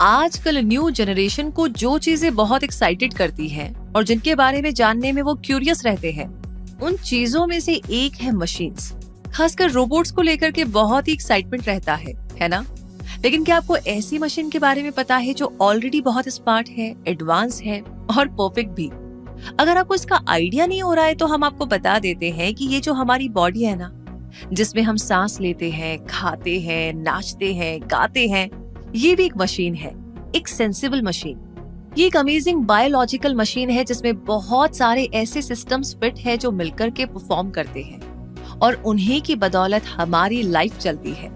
आजकल new generation को जो चीजें बहुत एक्साइटेड करती हैं और जिनके बारे में जानने में वो क्यूरियस रहते हैं, उन चीजों में से एक है मशीन्स। खासकर रोबोट्स को लेकर के बहुत ही एक्साइटमेंट रहता है ना? लेकिन क्या आपको ऐसी मशीन के बारे में पता है जो ऑलरेडी बहुत स्मार्ट है, एडवांस है और परफेक्ट भी? अगर आपको इसका आइडिया नहीं हो रहा है तो हम आपको बता देते हैं कि ये जो हमारी बॉडी है ना, जिसमें हम सांस लेते हैं, खाते हैं, नाचते हैं, गाते हैं, ये भी एक मशीन है, एक सेंसिबल मशीन। ये एक अमेजिंग बायोलॉजिकल मशीन है जिसमें बहुत सारे ऐसे सिस्टम्स फिट है जो मिलकर के परफॉर्म करते हैं और उन्हीं की बदौलत हमारी लाइफ चलती है।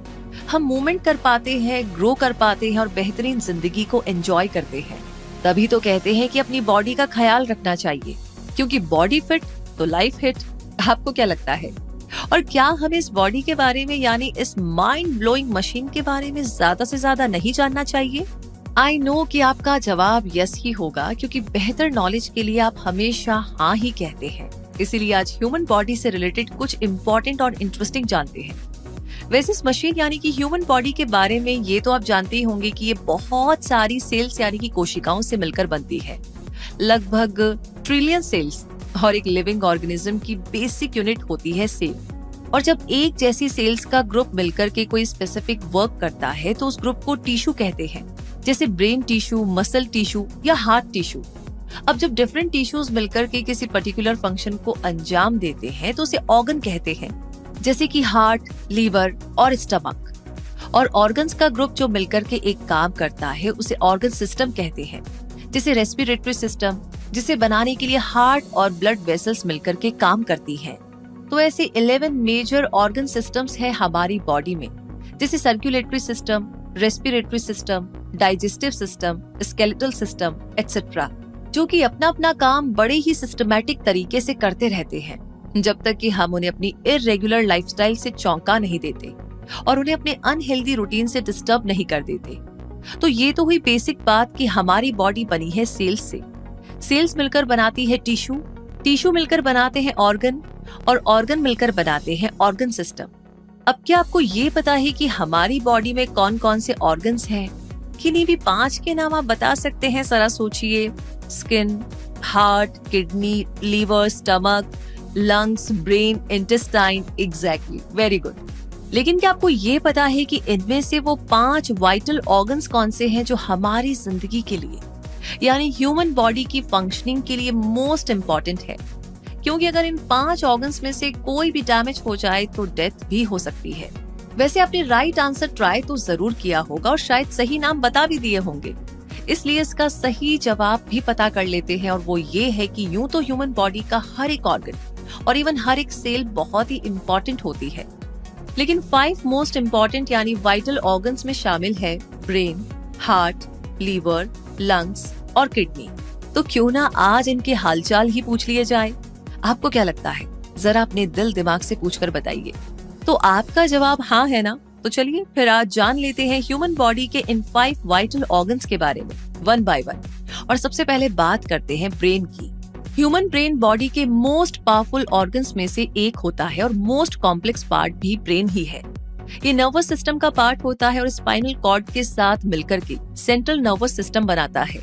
हम मूवमेंट कर पाते हैं, ग्रो कर पाते हैं और बेहतरीन जिंदगी को एंजॉय करते हैं। तभी तो कहते हैं कि अपनी बॉडी का ख्याल रखना चाहिए, क्योंकि बॉडी फिट तो लाइफ हिट। आपको क्या लगता है? और क्या हमें इस बॉडी के बारे में, यानी इस माइंड ब्लोइंग मशीन के बारे में ज्यादा से ज्यादा नहीं जानना चाहिए? आई नो कि आपका जवाब यस ही होगा, क्योंकि बेहतर नॉलेज के लिए आप हमेशा हाँ ही कहते हैं। इसीलिए आज ह्यूमन बॉडी से रिलेटेड कुछ इम्पोर्टेंट और इंटरेस्टिंग जानते हैं। वैसे इस मशीन यानी कि ह्यूमन बॉडी के बारे में ये तो आप जानते ही होंगे कि ये बहुत सारी सेल्स यानी कि कोशिकाओं से मिलकर बनती है, लगभग ट्रिलियन सेल्स, और एक लिविंग ऑर्गेनिज्म की बेसिक यूनिट होती है सेल। और जब एक जैसी सेल्स का ग्रुप मिलकर के कोई स्पेसिफिक वर्क करता है तो उस ग्रुप को टिश्यू कहते हैं, जैसे ब्रेन टिश्यू, मसल टिश्यू या हार्ट टिश्यू। अब जब डिफरेंट टिश्यूज मिलकर के किसी पर्टिकुलर फंक्शन को अंजाम देते हैं तो उसे ऑर्गन कहते हैं, जैसे कि हार्ट, लीवर और स्टमक। और ऑर्गन्स का ग्रुप जो मिलकर के एक काम करता है उसे ऑर्गन सिस्टम कहते हैं, जैसे रेस्पिरेटरी सिस्टम, जिसे बनाने के लिए हार्ट और ब्लड वेसल्स मिलकर के काम करती हैं। तो ऐसे 11 मेजर ऑर्गन सिस्टम्स हैं हमारी बॉडी में, जैसे circulatory system, respiratory system, digestive system, skeletal system etcetera, जो कि अपना अपना काम बड़े ही सिस्टमैटिक तरीके से करते रहते हैं, जब तक कि हम उन्हें अपनी इर्रेगुलर लाइफस्टाइल से चौंका नहीं देते और उन्हें अपने अनहेल्दी रूटीन से डिस्टर्ब नहीं कर देते। तो ये तो हुई बेसिक बात कि हमारी बॉडी बनी है सेल्स से। सेल्स मिलकर बनाती है टिश्यू, टिश्यू मिलकर बनाते हैं ऑर्गन, और ऑर्गन मिलकर बनाते हैं ऑर्गन सिस्टम। अब क्या आपको ये पता है कि हमारी बॉडी में कौन कौन से ऑर्गन्स हैं? किन्हीं भी 5 के नाम आप बता सकते हैं? जरा सोचिए। Skin, heart, kidney, liver, stomach, lungs, brain, intestine. Exactly, very good. लेकिन क्या आपको ये पता है कि इनमें से वो 5 वाइटल ऑर्गन्स कौन से हैं जो हमारी जिंदगी के लिए, यानी ह्यूमन बॉडी की फंक्शनिंग के लिए मोस्ट इम्पोर्टेंट है? क्योंकि अगर इन 5 ऑर्गन्स में से कोई भी डैमेज हो जाए तो डेथ भी हो सकती है। वैसे आपने राइट आंसर ट्राई तो जरूर किया होगा और शायद सही नाम बता भी दिए होंगे, इसलिए इसका सही जवाब भी पता कर लेते हैं, और वो ये है कि यूं तो ह्यूमन बॉडी का हर एक ऑर्गन और इवन हर एक सेल बहुत ही इम्पोर्टेंट होती है, लेकिन 5 मोस्ट इम्पोर्टेंट यानी वाइटल ऑर्गन्स में शामिल है ब्रेन, हार्ट, लीवर, लंग्स और किडनी। तो क्यों ना आज इनके हालचाल ही पूछ लिए जाए? आपको क्या लगता है? जरा अपने दिल दिमाग से पूछकर बताइए। तो आपका जवाब हाँ है ना? तो चलिए फिर आज जान लेते हैं ह्यूमन बॉडी के इन 5 वाइटल ऑर्गन्स के बारे में वन बाय वन। और सबसे पहले बात करते हैं ब्रेन की। ह्यूमन ब्रेन बॉडी के मोस्ट पावरफुल ऑर्गन्स में से एक होता है और मोस्ट कॉम्प्लेक्स पार्ट भी ब्रेन ही है। ये नर्वस सिस्टम का पार्ट होता है और स्पाइनल कॉर्ड के साथ मिलकर के सेंट्रल नर्वस सिस्टम बनाता है।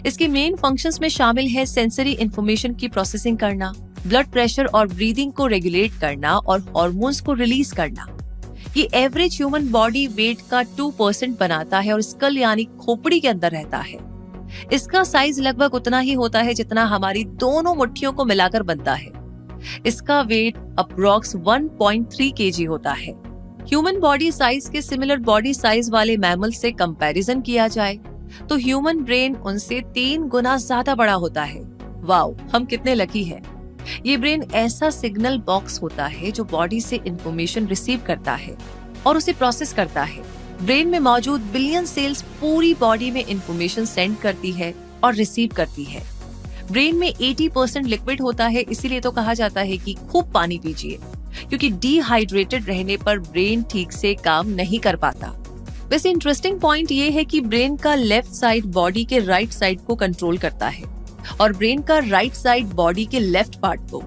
इसके मेन फंक्शंस में शामिल है सेंसरी इंफॉर्मेशन की प्रोसेसिंग करना, ब्लड प्रेशर और ब्रीदिंग को रेगुलेट करना और हार्मोन्स को रिलीज करना। ये एवरेज ह्यूमन बॉडी वेट का 2% बनाता है और स्कल यानी खोपड़ी के अंदर रहता है। इसका साइज लगभग उतना ही होता है जितना हमारी दोनों मुट्ठियों को मिलाकर बनता है। इसका वेट अप्रॉक्स 1.3 kg होता है। ह्यूमन बॉडी साइज के सिमिलर बॉडी साइज वाले मैमल से कंपैरिजन किया जाए तो ह्यूमन ब्रेन उनसे 3 गुना ज्यादा बड़ा होता है। वाओ, हम कितने लकी हैं। ये ब्रेन ऐसा सिग्नल बॉक्स होता है जो बॉडी से इंफॉर्मेशन रिसीव करता है और उसे प्रोसेस करता है। ब्रेन में मौजूद बिलियन सेल्स पूरी बॉडी में इंफॉर्मेशन सेंड करती है और रिसीव करती है। ब्रेन में 80% लिक्विड होता है, इसीलिए तो कहा जाता है कि खूब पानी पीजिए, क्योंकि डिहाइड्रेटेड रहने पर ब्रेन ठीक से काम नहीं कर पाता। वैसे इंटरेस्टिंग पॉइंट ये है कि ब्रेन का लेफ्ट साइड बॉडी के राइट साइड को कंट्रोल करता है और ब्रेन का राइट साइड बॉडी के लेफ्ट पार्ट को।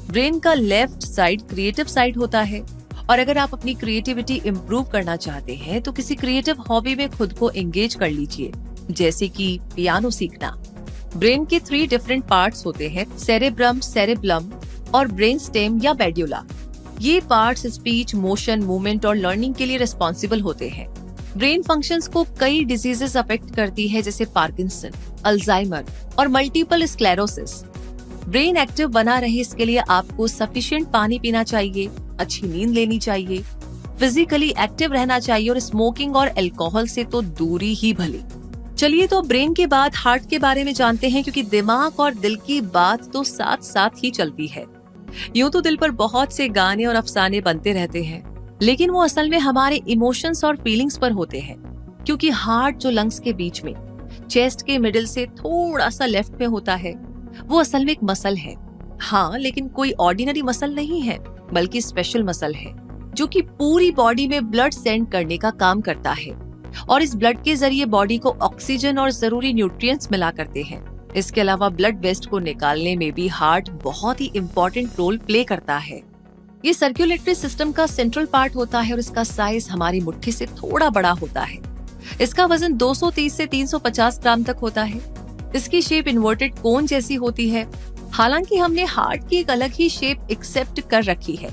ब्रेन का लेफ्ट साइड क्रिएटिव साइड होता है और अगर आप अपनी क्रिएटिविटी इम्प्रूव करना चाहते हैं तो किसी क्रिएटिव हॉबी में खुद को एंगेज कर लीजिए, जैसे कि पियानो सीखना। ब्रेन के 3 डिफरेंट पार्ट्स होते हैं, सेरेब्रम, सेरेब्लम और ब्रेन स्टेम या मेड्यूला। ये पार्ट्स स्पीच, मोशन, मूवमेंट और लर्निंग के लिए रिस्पॉन्सिबल होते हैं। ब्रेन फंक्शंस को कई डिजीजेस अफेक्ट करती है, जैसे पार्किंसन, अल्जाइमर और मल्टीपल स्क्लेरोसिस। ब्रेन एक्टिव बना रहे इसके लिए आपको सफिशिएंट पानी पीना चाहिए, अच्छी नींद लेनी चाहिए, फिजिकली एक्टिव रहना चाहिए और स्मोकिंग और अल्कोहल से तो दूरी ही भली। चलिए तो ब्रेन के बाद हार्ट के बारे में जानते हैं, क्योंकि दिमाग और दिल की बात तो साथ साथ ही चलती है। यूं तो दिल पर बहुत से गाने और अफसाने बनते रहते हैं, लेकिन वो असल में हमारे इमोशंस और फीलिंग्स पर होते हैं, क्योंकि हार्ट जो लंग्स के बीच में, चेस्ट के मिडिल से थोड़ा सा लेफ्ट में होता है, वो असल में एक मसल है। हाँ, लेकिन कोई ऑर्डिनरी मसल नहीं है, बल्कि स्पेशल मसल है, जो कि पूरी बॉडी में ब्लड सेंड करने का काम करता है और इस ब्लड के जरिए बॉडी को ऑक्सीजन और जरूरी न्यूट्रिएंट्स मिला करते हैं। इसके अलावा ब्लड वेस्ट को निकालने में भी हार्ट बहुत ही इम्पोर्टेंट रोल प्ले करता है। ये सर्कुलेटरी सिस्टम का सेंट्रल पार्ट होता है और इसका साइज हमारी मुट्ठी से थोड़ा बड़ा होता है। इसका वजन 230 से 350 ग्राम तक होता है। इसकी शेप इन्वर्टेड कोन जैसी होती है। हालांकि हमने हार्ट की एक अलग ही शेप एक्सेप्ट कर रखी है।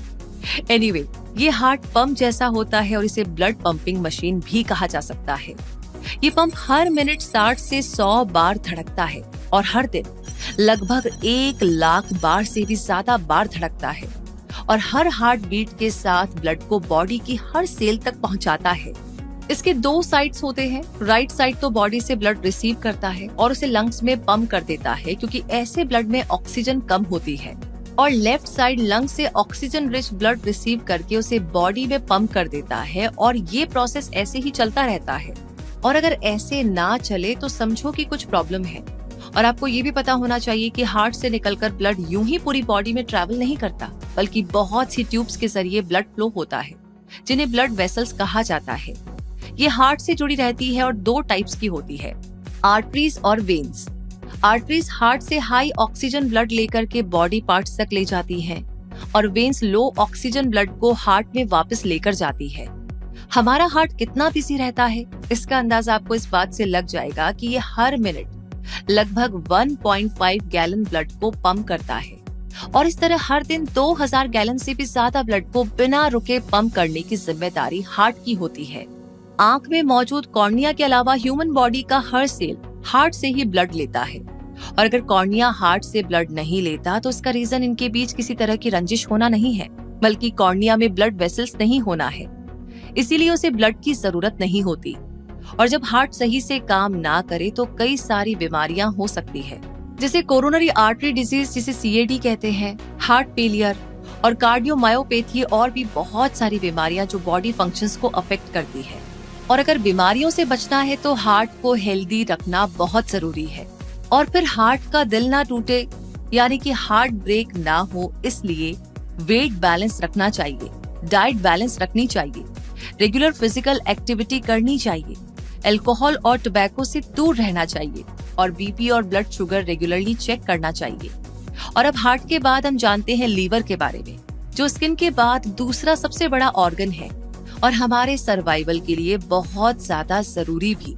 एनीवे, ये हार्ट पंप जैसा होता है और इसे ब्लड पंपिंग मशीन भी कहा जा सकता है। ये पंप हर मिनट 60 से 100 बार धड़कता है और हर दिन लगभग 1 लाख बार से भी ज्यादा बार धड़कता है और हर हार्ट बीट के साथ ब्लड को बॉडी की हर सेल तक पहुंचाता है। इसके 2 साइड्स होते हैं। राइट साइड तो बॉडी से ब्लड रिसीव करता है और उसे लंग्स में पंप कर देता है, क्योंकि ऐसे ब्लड में ऑक्सीजन कम होती है, और लेफ्ट साइड लंग से ऑक्सीजन रिच ब्लड रिसीव करके उसे बॉडी में पंप कर देता है और ये प्रोसेस ऐसे ही चलता रहता है। और अगर ऐसे ना चले तो समझो कि कुछ प्रॉब्लम है। और आपको ये भी पता होना चाहिए कि हार्ट से निकलकर ब्लड यूं ही पूरी बॉडी में ट्रैवल नहीं करता, बल्कि बहुत सी ट्यूब्स के जरिए ब्लड फ्लो होता है, जिन्हें ब्लड वेसल्स कहा जाता है। ये हार्ट से जुड़ी रहती है और 2 टाइप्स की होती है, आर्टरीज और वेन्स। आर्टरीज हार्ट से हाई ऑक्सीजन ब्लड लेकर के बॉडी पार्ट्स तक ले जाती हैं और वेन्स लो ऑक्सीजन ब्लड को हार्ट में वापस लेकर जाती है। हमारा हार्ट कितना बिजी रहता है, इसका अंदाजा आपको इस बात से लग जाएगा कि ये हर मिनट लगभग 1.5 गैलन ब्लड को पंप करता है और इस तरह हर दिन 2000 गैलन से भी ज्यादा ब्लड को बिना रुके पंप करने की जिम्मेदारी हार्ट की होती है। आंख में मौजूद कॉर्निया के अलावा ह्यूमन बॉडी का हर सेल हार्ट से ही ब्लड लेता है और अगर कॉर्निया हार्ट से ब्लड नहीं लेता तो इसका रीजन इनके बीच किसी तरह की रंजिश होना नहीं है, बल्कि कॉर्निया में ब्लड वेसल्स नहीं होना है, इसीलिए उसे ब्लड की जरूरत नहीं होती। और जब हार्ट सही से काम ना करे तो कई सारी बीमारियां हो सकती है, जैसे कोरोनरी आर्टरी डिजीज जिसे CAD कहते हैं, हार्ट फेलियर और कार्डियोमायोपैथी और भी बहुत सारी बीमारियां जो बॉडी फंक्शंस को अफेक्ट करती है। और अगर बीमारियों से बचना है तो हार्ट को हेल्दी रखना बहुत जरूरी है। और फिर हार्ट का दिल ना टूटे, यानी कि हार्ट ब्रेक ना हो, इसलिए वेट बैलेंस रखना चाहिए, डाइट बैलेंस रखनी चाहिए, रेगुलर फिजिकल एक्टिविटी करनी चाहिए, अल्कोहल और टोबैको से दूर रहना चाहिए और BP और ब्लड शुगर रेगुलरली चेक करना चाहिए। और अब हार्ट के बाद हम जानते हैं लीवर के बारे में, जो स्किन के बाद दूसरा सबसे बड़ा ऑर्गन है और हमारे सर्वाइवल के लिए बहुत ज्यादा जरूरी भी।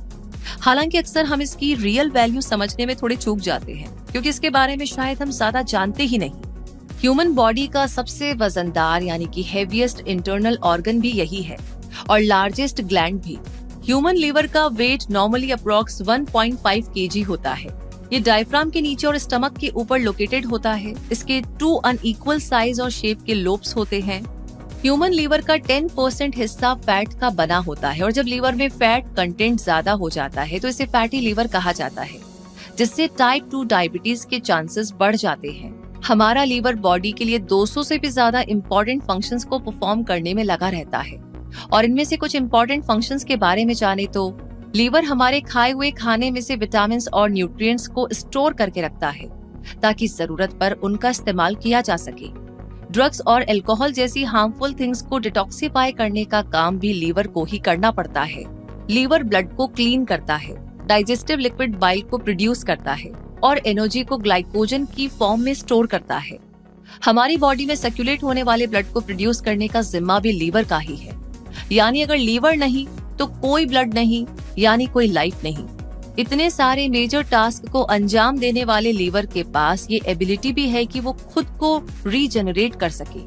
हालांकि अक्सर हम इसकी रियल वैल्यू समझने में थोड़े चूक जाते हैं, क्योंकि इसके बारे में शायद हम ज्यादा जानते ही नहीं। ह्यूमन बॉडी का सबसे वजनदार यानी कि हेवीएस्ट इंटरनल ऑर्गन भी यही है और लार्जेस्ट ग्लैंड भी। ह्यूमन लीवर का वेट नॉर्मली अप्रॉक्स 1.5 kg होता है। ये डायफ्राम के नीचे और स्टमक के ऊपर लोकेटेड होता है। इसके 2 अनइक्वल साइज और शेप के लोब्स होते हैं। ह्यूमन लीवर का 10% हिस्सा फैट का बना होता है और जब लीवर में फैट कंटेंट ज्यादा हो जाता है तो इसे फैटी लीवर कहा जाता है, जिससे टाइप 2 डायबिटीज के चांसेस बढ़ जाते हैं। हमारा लीवर बॉडी के लिए 200 से भी ज्यादा इम्पोर्टेंट फंक्शंस को परफॉर्म करने में लगा रहता है और इनमें से कुछ इम्पोर्टेंट फंक्शंस के बारे में जाने तो लीवर हमारे खाए हुए खाने में से विटामिन्स और न्यूट्रिएंट्स को स्टोर करके रखता है ताकि जरूरत पर उनका इस्तेमाल किया जा सके। ड्रग्स और अल्कोहल जैसी हार्मफुल थिंग्स को डिटॉक्सिफाई करने का काम भी लीवर को ही करना पड़ता है। लीवर ब्लड को क्लीन करता है, डाइजेस्टिव लिक्विड बाइल को प्रोड्यूस करता है और एनर्जी को ग्लाइकोजन की फॉर्म में स्टोर करता है। हमारी बॉडी में सर्कुलेट होने वाले ब्लड को प्रोड्यूस करने का जिम्मा भी लीवर का ही है। यानी अगर लीवर नहीं तो कोई ब्लड नहीं, यानी कोई लाइफ नहीं। इतने सारे मेजर टास्क को अंजाम देने वाले लीवर के पास ये एबिलिटी भी है कि वो खुद को रीजनरेट कर सके,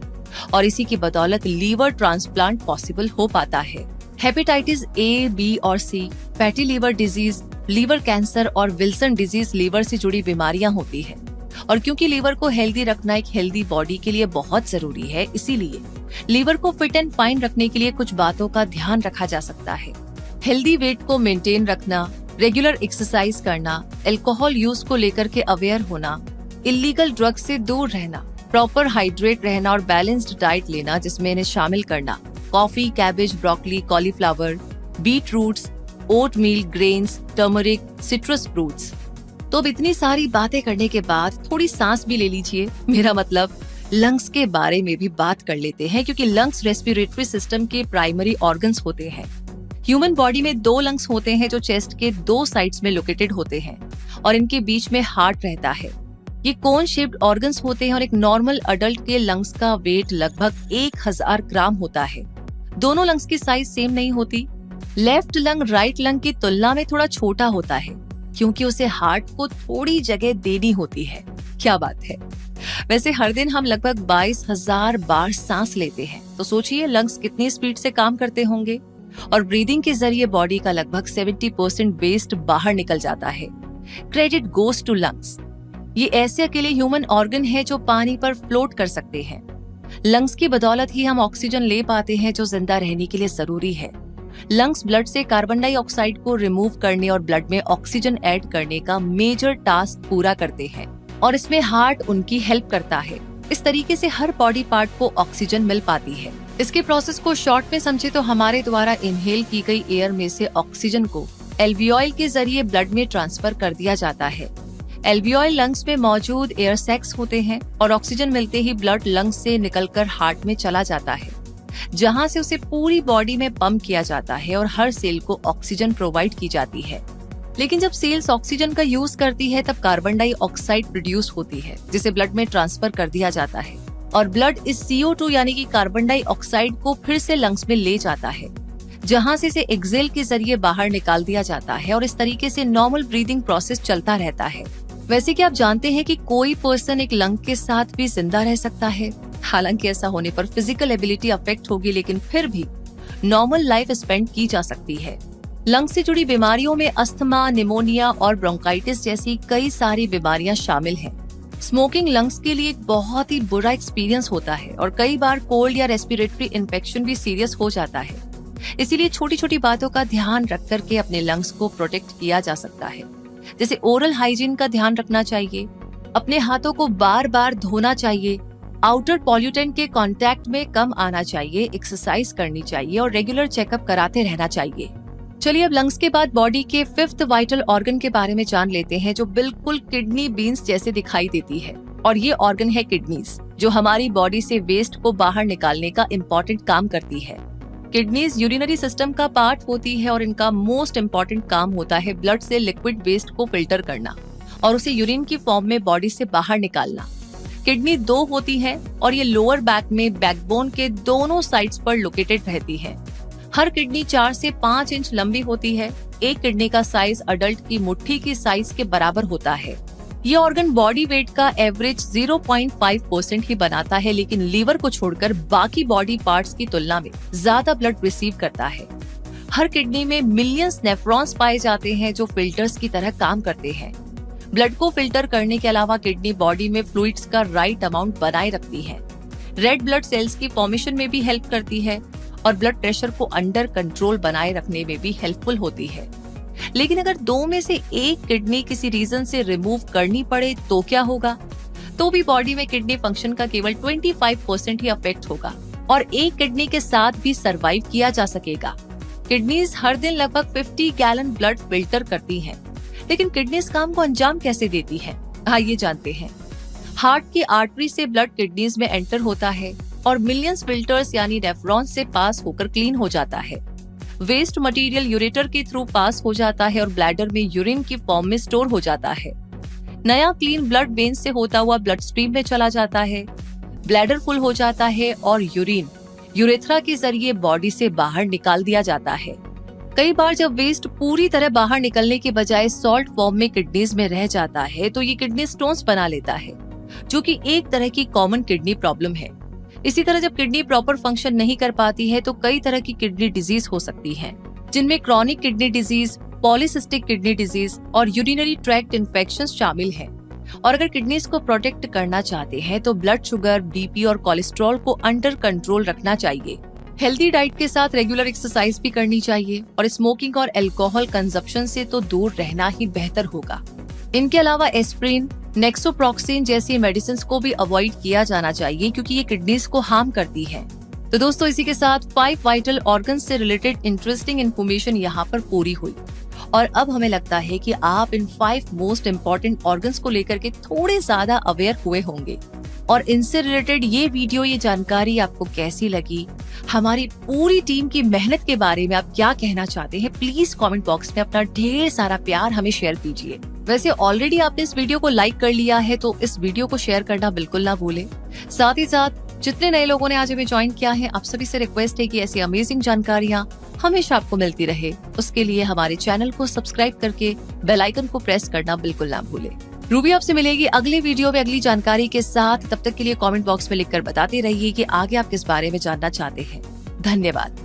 और इसी की बदौलत लीवर ट्रांसप्लांट पॉसिबल हो पाता है। हेपेटाइटिस ए, बी और C, fatty liver disease, liver cancer और विल्सन डिजीज लीवर से जुड़ी बीमारियां होती है। और क्योंकि लीवर को हेल्दी रखना एक हेल्दी बॉडी के लिए बहुत जरूरी है, इसीलिए लीवर को फिट एंड फाइन रखने के लिए कुछ बातों का ध्यान रखा जा सकता है। हेल्दी वेट को मेंटेन रखना, रेगुलर एक्सरसाइज करना, अल्कोहल यूज को लेकर के अवेयर होना, इलीगल ड्रग से दूर रहना, प्रॉपर हाइड्रेट रहना और बैलेंस्ड डाइट लेना जिसमें इन्हें शामिल करना coffee, cabbage, broccoli, cauliflower, beetroots, oatmeal, grains, turmeric, citrus fruits. तो अब इतनी सारी बातें करने के बाद थोड़ी सांस भी ले लीजिए। मेरा मतलब लंग्स के बारे में भी बात कर लेते हैं, क्योंकि लंग्स रेस्पिरेटरी सिस्टम के प्राइमरी ऑर्गन्स होते हैं। ह्यूमन बॉडी में 2 लंग्स होते हैं जो चेस्ट के 2 साइड्स में लोकेटेड होते हैं, और इनके बीच में हार्ट रहता है। ये कोन शेप्ड ऑर्गन्स होते हैं और एक नॉर्मल अडल्ट के लंग्स का वेट लगभग 1000 ग्राम होता है। दोनों लंग्स की साइज सेम नहीं होती। लेफ्ट लंग राइट लंग की तुलना में थोड़ा छोटा होता है, क्योंकि उसे हार्ट को थोड़ी जगह देनी होती है। क्या बात है। वैसे हर दिन हम लगभग 22,000 बार सांस लेते हैं, तो सोचिए लंग्स कितनी स्पीड से काम करते होंगे। और ब्रीदिंग के जरिए बॉडी का लगभग 70% वेस्ट बाहर निकल जाता है। Credit goes to lungs. ये ऐसे अकेले ह्यूमन ऑर्गन है जो पानी पर फ्लोट कर सकते हैं। लंग्स की बदौलत ही हम ऑक्सीजन ले पाते हैं जो जिंदा रहने के लिए जरूरी है। लंग्स ब्लड से कार्बन डाइऑक्साइड को रिमूव करने और ब्लड में ऑक्सीजन ऐड करने का मेजर टास्क पूरा करते हैं, और इसमें हार्ट उनकी हेल्प करता है। इस तरीके से हर बॉडी पार्ट को ऑक्सीजन मिल पाती है। इसके प्रोसेस को शॉर्ट में समझे तो हमारे द्वारा इनहेल की गई एयर में से ऑक्सीजन को एल्वियोल के जरिए ब्लड में ट्रांसफर कर दिया जाता है। एल्वियोल लंग्स में मौजूद एयर सैक्स होते हैं, और ऑक्सीजन मिलते ही ब्लड लंग्स से निकलकर हार्ट में चला जाता है, जहां से उसे पूरी बॉडी में पंप किया जाता है और हर सेल को ऑक्सीजन प्रोवाइड की जाती है। लेकिन जब सेल्स ऑक्सीजन का यूज करती है तब कार्बन डाइऑक्साइड प्रोड्यूस होती है, जिसे ब्लड में ट्रांसफर कर दिया जाता है, और ब्लड इस CO2 यानी कि कार्बन डाइऑक्साइड को फिर से लंग्स में ले जाता है, जहां से इसे एक्सेल के जरिए बाहर निकाल दिया जाता है, और इस तरीके से नॉर्मल ब्रीदिंग प्रोसेस चलता रहता है। वैसे क्या आप जानते हैं कि कोई पर्सन एक लंग के साथ भी जिंदा रह सकता है? हालांकि ऐसा होने पर फिजिकल एबिलिटी अफेक्ट होगी, लेकिन फिर भी नॉर्मल लाइफ स्पेंड की जा सकती है। लंग से जुड़ी बीमारियों में अस्थमा, निमोनिया और ब्रोंकाइटिस जैसी कई सारी बीमारियां शामिल हैं। स्मोकिंग लंग्स के लिए एक बहुत ही बुरा एक्सपीरियंस होता है, और कई बार कोल्ड या रेस्पिरेटरी इन्फेक्शन भी सीरियस हो जाता है। इसीलिए छोटी छोटी बातों का ध्यान रख करके अपने लंग्स को प्रोटेक्ट किया जा सकता है। जैसे ओरल हाइजीन का ध्यान रखना चाहिए, अपने हाथों को बार बार धोना चाहिए, आउटर पॉल्यूटेंट के कांटेक्ट में कम आना चाहिए, एक्सरसाइज करनी चाहिए और रेगुलर चेकअप कराते रहना चाहिए। चलिए अब लंग्स के बाद बॉडी के 5th वाइटल ऑर्गन के बारे में जान लेते हैं, जो बिल्कुल किडनी बीन्स जैसे दिखाई देती है। और ये ऑर्गन है किडनीज, जो हमारी बॉडी से वेस्ट को बाहर निकालने का इम्पोर्टेंट काम करती है। किडनीज यूरिनरी सिस्टम का पार्ट होती है, और इनका मोस्ट इम्पोर्टेंट काम होता है ब्लड से लिक्विड वेस्ट को फिल्टर करना और उसे यूरिन की फॉर्म में बॉडी से बाहर निकालना। किडनी 2 होती है, और ये लोअर बैक में बैकबोन के दोनों साइड्स पर लोकेटेड रहती है। हर किडनी 4 से 5 इंच लंबी होती है। एक किडनी का साइज अडल्ट की मुट्ठी की साइज के बराबर होता है। ये ऑर्गन बॉडी वेट का एवरेज 0.5% ही बनाता है, लेकिन लीवर को छोड़कर बाकी बॉडी पार्ट्स की तुलना में ज्यादा ब्लड रिसीव करता है। हर किडनी में मिलियंस नेफ्रॉन्स पाए जाते हैं, जो फिल्टर्स की तरह काम करते हैं। ब्लड को फिल्टर करने के अलावा किडनी बॉडी में फ्लूइड्स का राइट अमाउंट बनाए रखती है। रेड ब्लड सेल्स की फॉर्मेशन में भी हेल्प करती है, और ब्लड प्रेशर को अंडर कंट्रोल बनाए रखने में भी हेल्पफुल होती है। लेकिन अगर 2 में से एक किडनी किसी रीजन से रिमूव करनी पड़े तो क्या होगा? तो भी बॉडी में किडनी फंक्शन का केवल 25% ही अफेक्ट होगा, और एक किडनी के साथ भी सरवाइव किया जा सकेगा। किडनीज हर दिन लगभग 50 गैलन ब्लड फिल्टर करती हैं, लेकिन किडनीज काम को अंजाम कैसे देती है? आइए जानते हैं। हार्ट की आर्टरी से ब्लड किडनीज में एंटर होता है, और मिलियंस फिल्टर्स यानी नेफ्रॉन्स से पास होकर क्लीन हो जाता है। वेस्ट मटेरियल यूरेटर के थ्रू पास हो जाता है और ब्लैडर में यूरिन की फॉर्म में स्टोर हो जाता है। नया क्लीन ब्लड वेन्स से होता हुआ ब्लड स्ट्रीम में चला जाता है। ब्लैडर फुल हो जाता है और यूरिन यूरेथ्रा के जरिए बॉडी से बाहर निकाल दिया जाता है। कई बार जब वेस्ट पूरी तरह बाहर निकलने के बजाय सॉल्ट फॉर्म में किडनीज में रह जाता है तो ये किडनी स्टोन्स बना लेता है, जो कि एक तरह की कॉमन किडनी प्रॉब्लम है। इसी तरह जब किडनी प्रॉपर फंक्शन नहीं कर पाती है तो कई तरह की किडनी डिजीज हो सकती है, जिनमें chronic kidney disease, polycystic kidney disease और यूरिनरी ट्रैक्ट इन्फेक्शन शामिल हैं। और अगर किडनीज को प्रोटेक्ट करना चाहते हैं तो ब्लड शुगर, बीपी और कोलेस्ट्रॉल को अंडर कंट्रोल रखना चाहिए। हेल्दी डाइट के साथ रेगुलर एक्सरसाइज भी करनी चाहिए और स्मोकिंग और अल्कोहल कंजप्शन से तो दूर रहना ही बेहतर होगा। इनके अलावा एस्प्रिन, नेक्सोप्रोक्सिन जैसी मेडिसिन को भी अवॉइड किया जाना चाहिए, क्योंकि ये किडनीज को हार्म करती है। तो दोस्तों, इसी के साथ 5 वाइटल ऑर्गन से रिलेटेड इंटरेस्टिंग इन्फॉर्मेशन यहाँ पर पूरी हुई और अब हमें लगता है कि आप इन 5 मोस्ट इम्पोर्टेंट ऑर्गन्स को लेकर के थोड़े ज्यादा अवेयर हुए होंगे। और इनसे रिलेटेड ये जानकारी आपको कैसी लगी, हमारी पूरी टीम की मेहनत के बारे में आप क्या कहना चाहते हैं, प्लीज कमेंट बॉक्स में अपना ढेर सारा प्यार हमें शेयर कीजिए। वैसे ऑलरेडी आपने इस वीडियो को लाइक कर लिया है तो इस वीडियो को शेयर करना बिल्कुल ना भूलें। साथ ही साथ जितने नए लोगों ने आज हमें ज्वाइन किया है, आप सभी से रिक्वेस्ट है कि ऐसी अमेजिंग जानकारियां हमेशा आपको मिलती रहे, उसके लिए हमारे चैनल को सब्सक्राइब करके बेल आइकन को प्रेस करना बिल्कुल ना भूलें। रूबी आपसे मिलेगी अगले वीडियो में अगली जानकारी के साथ। तब तक के लिए कमेंट बॉक्स में लिखकर बताते रहिए कि आगे आप किस बारे में जानना चाहते हैं। धन्यवाद।